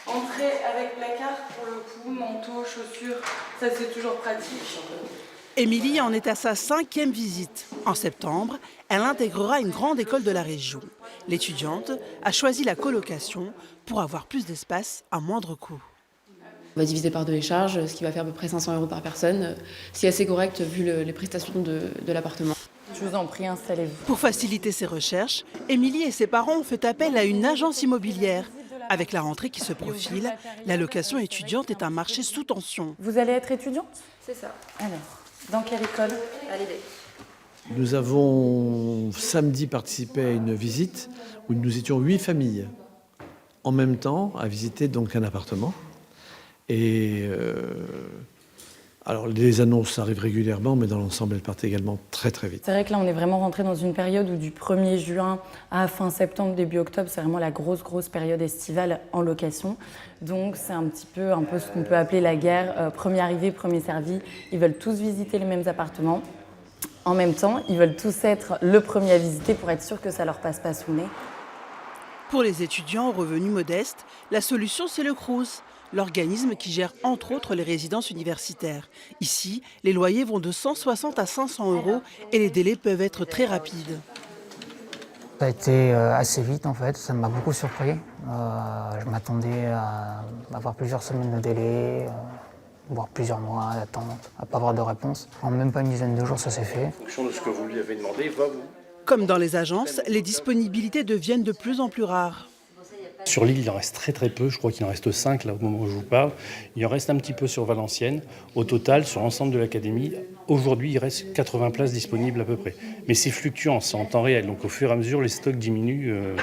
Entrée avec placard pour le coup, manteau, chaussures, ça c'est toujours pratique. Émilie en est à sa 5e visite. En septembre, elle intégrera une grande école de la région. L'étudiante a choisi la colocation pour avoir plus d'espace à moindre coût. On va diviser par 2 les charges, ce qui va faire à peu près 500 € par personne, ce qui est assez correct vu les prestations de l'appartement. Je vous en prie, installez-vous. Pour faciliter ses recherches, Émilie et ses parents ont fait appel à une agence immobilière. Avec la rentrée qui se profile, la location étudiante est un marché sous tension. Vous allez être étudiante? C'est ça. Alors, dans quelle école? À l'idée. Nous avons samedi participé à une visite où nous étions 8 familles en même temps à visiter donc un appartement. Et alors les annonces arrivent régulièrement, mais dans l'ensemble elles partent également très très vite. C'est vrai que là on est vraiment rentré dans une période où du 1er juin à fin septembre, début octobre, c'est vraiment la grosse période estivale en location. Donc c'est un peu ce qu'on peut appeler la guerre, premier arrivé, premier servi. Ils veulent tous visiter les mêmes appartements. En même temps, ils veulent tous être le premier à visiter pour être sûr que ça leur passe pas sous le nez. Pour les étudiants aux revenus modestes, la solution c'est le Crous, l'organisme qui gère entre autres les résidences universitaires. Ici, les loyers vont de 160 à 500 € et les délais peuvent être très rapides. Ça a été assez vite en fait, ça m'a beaucoup surpris. Je m'attendais à avoir plusieurs semaines de délai, voire plusieurs mois d'attente, à ne pas avoir de réponse. En même pas une dizaine de jours, ça s'est fait. En fonction de ce que vous lui avez demandé, va vous. Comme dans les agences, les disponibilités deviennent de plus en plus rares. Sur l'île, il en reste très peu, je crois qu'il en reste 5 là au moment où je vous parle. Il en reste un petit peu sur Valenciennes. Au total, sur l'ensemble de l'académie, aujourd'hui, il reste 80 places disponibles à peu près. Mais c'est fluctuant, c'est en temps réel, donc au fur et à mesure, les stocks diminuent.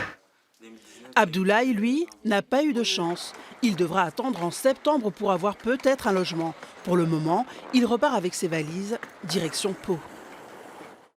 Abdoulaye, lui, n'a pas eu de chance. Il devra attendre en septembre pour avoir peut-être un logement. Pour le moment, il repart avec ses valises, direction Pau.